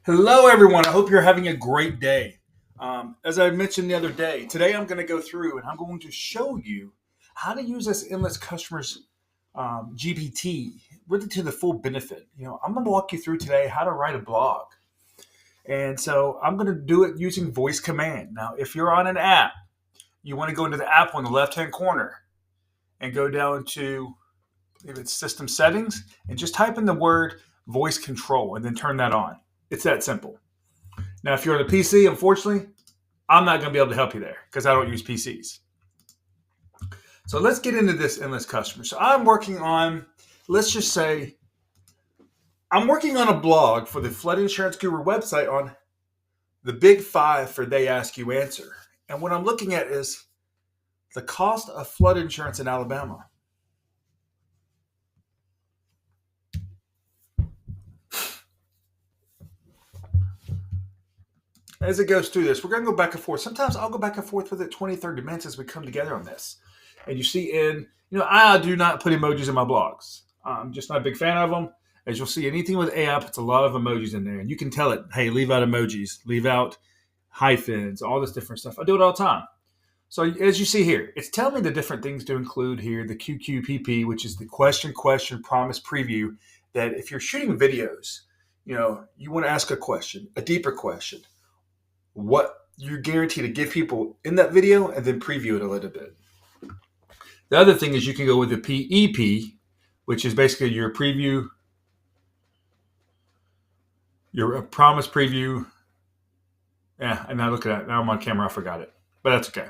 Hello, everyone. I hope you're having a great day. As I mentioned the other day, today I'm going to go through and I'm going to show you how to use this Endless Customers GPT really to the full benefit. I'm going to walk you through today how to write a blog. And so I'm going to do it using voice command. Now, if you're on an app, you want to go into the app on the left-hand corner and go down to if it's system settings and just type in the word voice control and then turn that on. It's that simple. Now, if you're on a PC, unfortunately, I'm not going to be able to help you there because I don't use PCs. So let's get into this endless customer. So I'm working on, let's just say, I'm working on a blog for the Flood Insurance Guru website on the big five for They Ask You Answer. And what I'm looking at is the cost of flood insurance in Alabama. As it goes through this, we're going to go back and forth. Sometimes I'll go back and forth with it 20, 30 minutes as we come together on this. And you see I do not put emojis in my blogs. I'm just not a big fan of them. As you'll see, anything with AI puts a lot of emojis in there. And you can tell it, hey, leave out emojis, leave out hyphens, all this different stuff. I do it all the time. So as you see here, it's telling me the different things to include here, the QQPP, which is the question, promise, preview, that if you're shooting videos, you want to ask a question, a deeper question. What you're guaranteed to give people in that video and then preview it a little bit. The other thing is you can go with the PEP, which is basically your preview, your promise preview. Yeah, and now look at that. Now I'm on camera. I forgot it, but that's okay.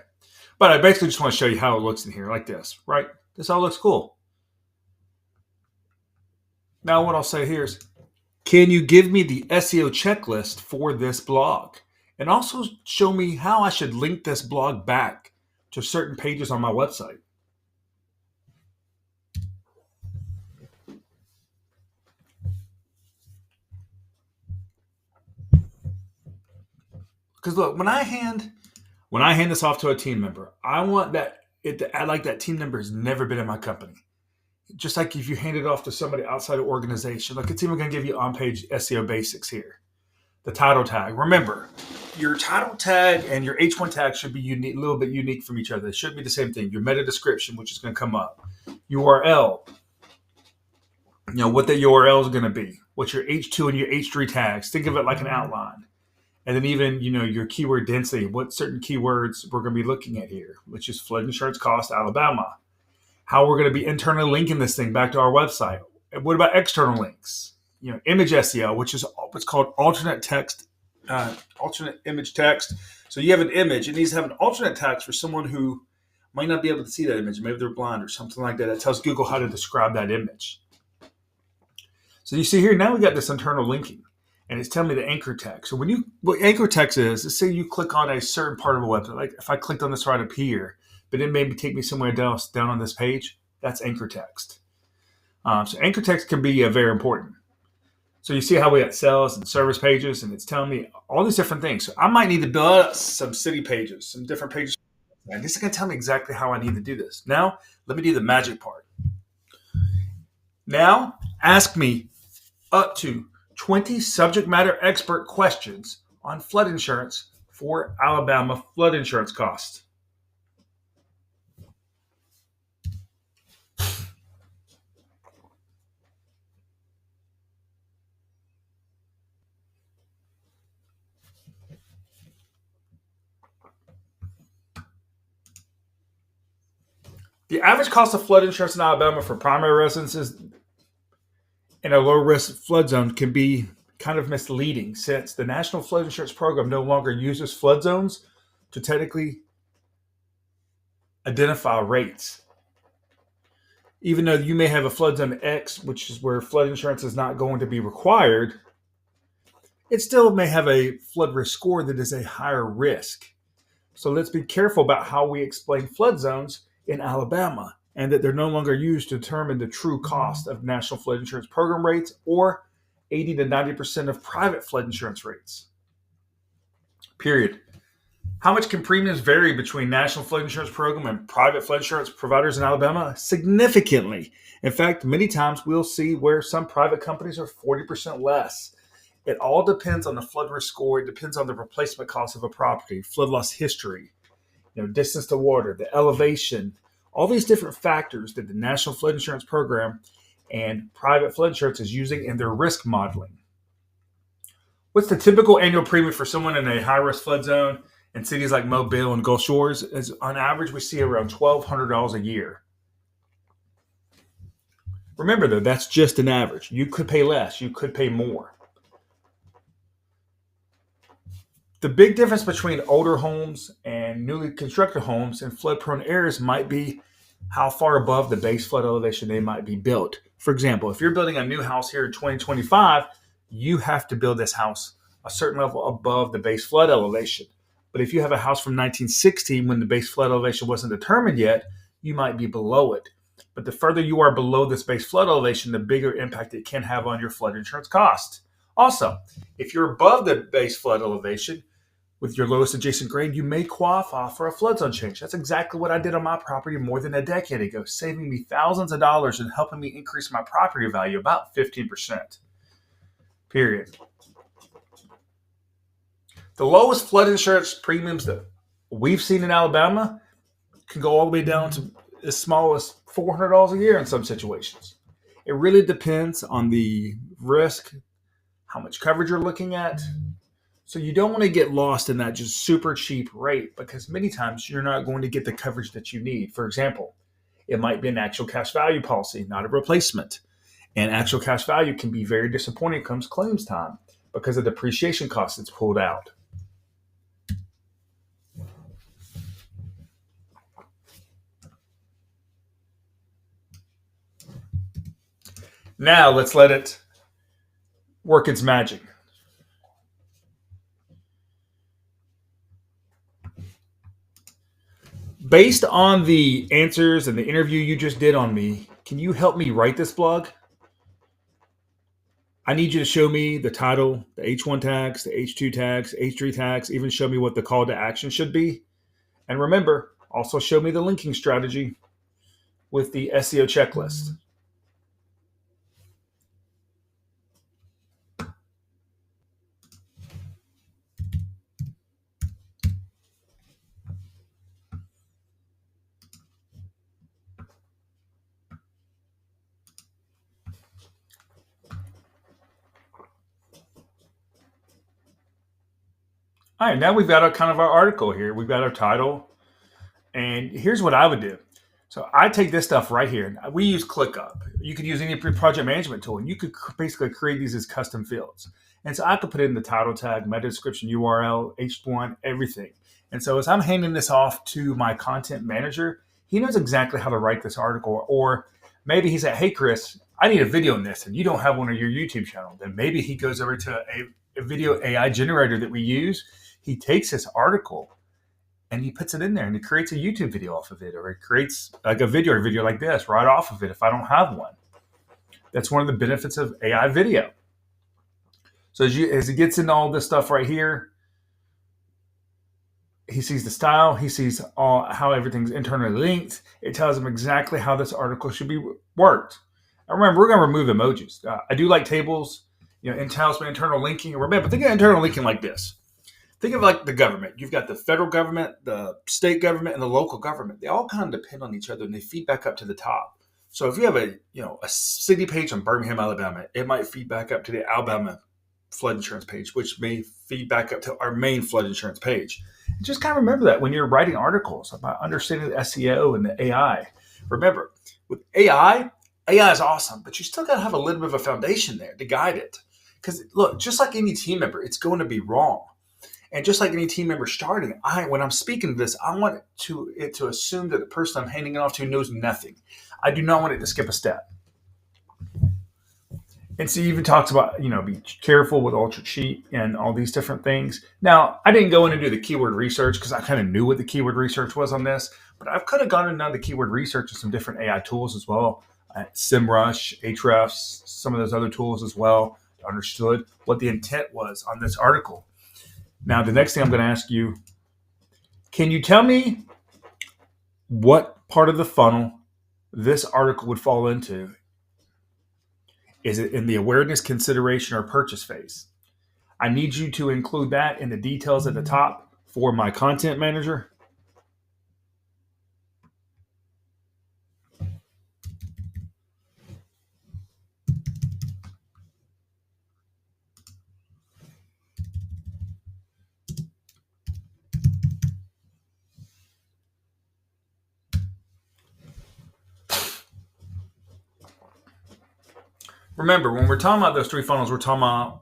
But I basically just want to show you how it looks in here like this, right? This all looks cool. Now what I'll say here is, can you give me the SEO checklist for this blog? And also show me how I should link this blog back to certain pages on my website. Because look, when I hand this off to a team member, I want I like that team member has never been in my company. Just like if you hand it off to somebody outside of organization, like it's even going to give you on-page SEO basics here. The title tag. Remember, your title tag and your H1 tag should be unique, a little bit unique from each other. They shouldn't be the same thing. Your meta description, which is going to come up. URL. What the URL is going to be. What's your H2 and your H3 tags. Think of it like an outline. And then even, your keyword density. What certain keywords we're going to be looking at here, which is flood insurance cost, Alabama. How we're going to be internally linking this thing back to our website. And what about external links? Image SEO, which is what's called alternate image text. So you have an image, it needs to have an alternate text for someone who might not be able to see that image. Maybe they're blind or something like that. That tells Google how to describe that image. So you see here, now we got this internal linking, and it's telling me the anchor text. So what anchor text is, let's say you click on a certain part of a website. Like if I clicked on this right up here, but it maybe take me somewhere else down on this page, that's anchor text. So anchor text can be very important. So you see how we got sales and service pages, and it's telling me all these different things. So I might need to build up some city pages, some different pages. And this is going to tell me exactly how I need to do this. Now, let me do the magic part. Now, ask me up to 20 subject matter expert questions on flood insurance for Alabama flood insurance costs. The average cost of flood insurance in Alabama for primary residences in a low-risk flood zone can be kind of misleading since the National Flood Insurance Program no longer uses flood zones to technically identify rates. Even though you may have a flood zone X, which is where flood insurance is not going to be required, it still may have a flood risk score that is a higher risk. So let's be careful about how we explain flood zones in Alabama, and that they're no longer used to determine the true cost of National Flood Insurance Program rates or 80 to 90% of private flood insurance rates. Period. How much can premiums vary between National Flood Insurance Program and private flood insurance providers in Alabama? Significantly. In fact, many times we'll see where some private companies are 40% less. It all depends on the flood risk score. It depends on the replacement cost of a property, flood loss history, distance to water, the elevation, all these different factors that the National Flood Insurance Program and private flood insurance is using in their risk modeling. What's the typical annual premium for someone in a high-risk flood zone in cities like Mobile and Gulf Shores? Is on average, we see around $1,200 a year. Remember, though, that's just an average. You could pay less. You could pay more. The big difference between older homes and newly constructed homes in flood-prone areas might be how far above the base flood elevation they might be built. For example, if you're building a new house here in 2025, you have to build this house a certain level above the base flood elevation. But if you have a house from 1916 when the base flood elevation wasn't determined yet, you might be below it. But the further you are below this base flood elevation, the bigger impact it can have on your flood insurance cost. Also, if you're above the base flood elevation with your lowest adjacent grade, you may qualify for a flood zone change. That's exactly what I did on my property more than a decade ago, saving me thousands of dollars and helping me increase my property value about 15%. Period. The lowest flood insurance premiums that we've seen in Alabama can go all the way down to as small as $400 a year in some situations. It really depends on the risk, how much coverage you're looking at. So you don't want to get lost in that just super cheap rate because many times you're not going to get the coverage that you need. For example, it might be an actual cash value policy, not a replacement. And actual cash value can be very disappointing comes claims time because of depreciation costs that's pulled out. Now let's let it work its magic. Based on the answers and the interview you just did on me, can you help me write this blog? I need you to show me the title, the H1 tags, the H2 tags, H3 tags, even show me what the call to action should be. And remember, also show me the linking strategy with the SEO checklist. All right, now we've got our article here. We've got our title. And here's what I would do. So I take this stuff right here. We use ClickUp. You could use any project management tool, and you could basically create these as custom fields. And so I could put in the title tag, meta description, URL, H1, everything. And so as I'm handing this off to my content manager, he knows exactly how to write this article. Or maybe he said, hey, Chris, I need a video in this, and you don't have one on your YouTube channel. Then maybe he goes over to a video AI generator that we use. He takes this article and he puts it in there and he creates a YouTube video off of it, or he creates like a video like this right off of it if I don't have one. That's one of the benefits of AI video. So as he gets into all this stuff right here, he sees the style, he sees how everything's internally linked. It tells him exactly how this article should be worked. Now remember, we're going to remove emojis. I do like tables, it tells me internal linking. Remember, think of internal linking like this. Think of like the government. You've got the federal government, the state government, and the local government. They all kind of depend on each other, and they feed back up to the top. So if you have a city page on Birmingham, Alabama, it might feed back up to the Alabama flood insurance page, which may feed back up to our main flood insurance page. And just kind of remember that when you're writing articles about understanding the SEO and the AI. Remember, with AI is awesome, but you still got to have a little bit of a foundation there to guide it. Because look, just like any team member, it's going to be wrong. And just like any team member starting, when I'm speaking to this, I want it to assume that the person I'm handing it off to knows nothing. I do not want it to skip a step. And so he even talks about, be careful with Ultra Cheat and all these different things. Now, I didn't go in and do the keyword research because I kind of knew what the keyword research was on this, but I've kind of gone and done the keyword research of some different AI tools as well. SEMrush, Ahrefs, some of those other tools as well. Understood what the intent was on this article. Now, the next thing I'm going to ask you, can you tell me what part of the funnel this article would fall into? Is it in the awareness, consideration, or purchase phase? I need you to include that in the details at the top for my content manager. Remember, when we're talking about those three funnels, we're talking about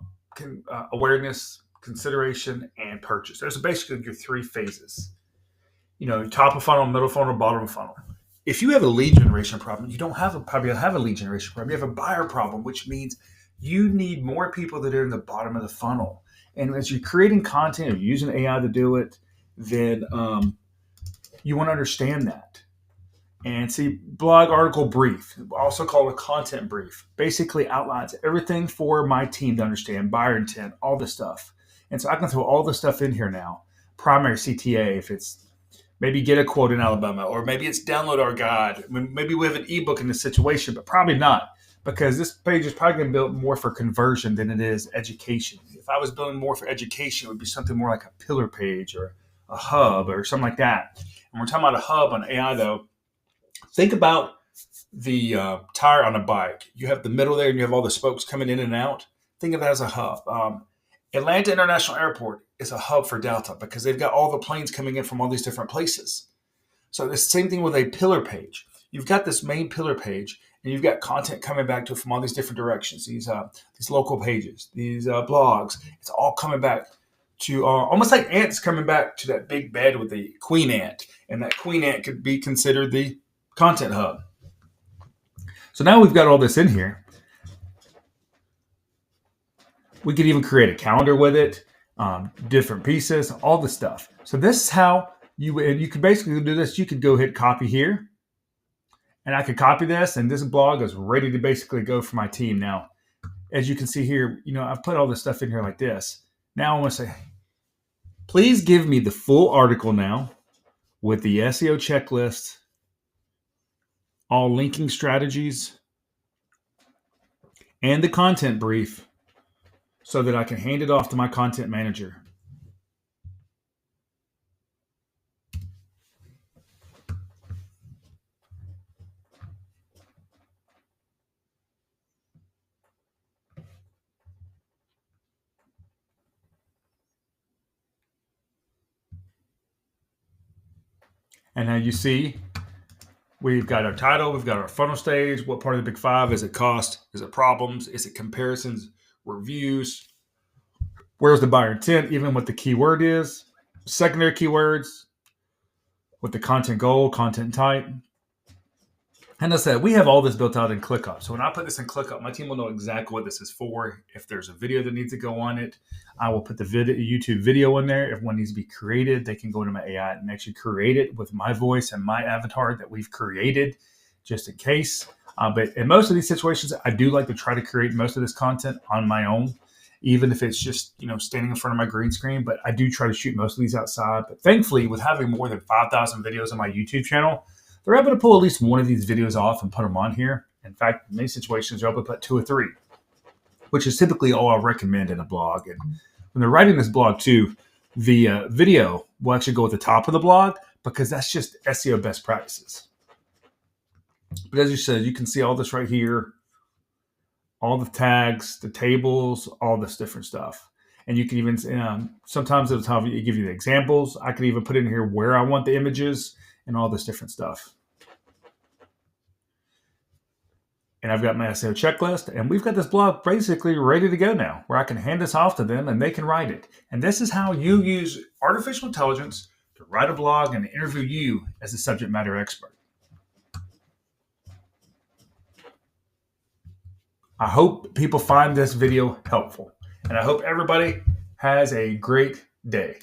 awareness, consideration, and purchase. Those are basically your three phases. Top of funnel, middle funnel, bottom of funnel. If you have a lead generation problem, you don't probably have a lead generation problem. You have a buyer problem, which means you need more people that are in the bottom of the funnel. And as you're creating content or using AI to do it, then you want to understand that. And see, blog article brief, also called a content brief, basically outlines everything for my team to understand, buyer intent, all this stuff. And so I can throw all this stuff in here now. Primary CTA, if it's maybe get a quote in Alabama, or maybe it's download our guide. Maybe we have an ebook in this situation, but probably not, because this page is probably going to build more for conversion than it is education. If I was building more for education, it would be something more like a pillar page or a hub or something like that. And we're talking about a hub on AI, though. Think about the tire on a bike. You have the middle there and you have all the spokes coming in and out. Think of that as a hub. Atlanta International Airport is a hub for Delta because they've got all the planes coming in from all these different places. So it's the same thing with a pillar page. You've got this main pillar page and you've got content coming back to it from all these different directions. These local pages, these blogs, it's all coming back to almost like ants coming back to that big bed with the queen ant. And that queen ant could be considered the content hub. So now we've got all this in here. We could even create a calendar with it, different pieces, all the stuff. So this is how you could basically do this. You could go hit copy here, and I could copy this, and this blog is ready to basically go for my team. Now, as you can see here, I've put all this stuff in here like this. Now I want to say, please give me the full article now with the SEO checklist, all linking strategies, and the content brief so that I can hand it off to my content manager. And now you see we've got our title, we've got our funnel stage. What part of the big five? Is it cost? Is it problems? Is it comparisons, reviews? Where's the buyer intent, even what the keyword is? Secondary keywords, what the content goal, content type. And as I said, we have all this built out in ClickUp. So when I put this in ClickUp, my team will know exactly what this is for. If there's a video that needs to go on it, I will put the YouTube video in there. If one needs to be created, they can go to my AI and actually create it with my voice and my avatar that we've created just in case. But in most of these situations, I do like to try to create most of this content on my own, even if it's just, standing in front of my green screen. But I do try to shoot most of these outside. But thankfully, with having more than 5,000 videos on my YouTube channel, they're able to pull at least one of these videos off and put them on here. In fact, in many situations, they're able to put 2 or 3, which is typically all I recommend in a blog. And when they're writing this blog too, the video will actually go at the top of the blog because that's just SEO best practices. But as you said, you can see all this right here, all the tags, the tables, all this different stuff. And you can even, sometimes it'll give you the examples. I could even put in here where I want the images and all this different stuff. And I've got my SEO checklist, and we've got this blog basically ready to go now, where I can hand this off to them and they can write it. And this is how you use artificial intelligence to write a blog and interview you as a subject matter expert. I hope people find this video helpful, and I hope everybody has a great day.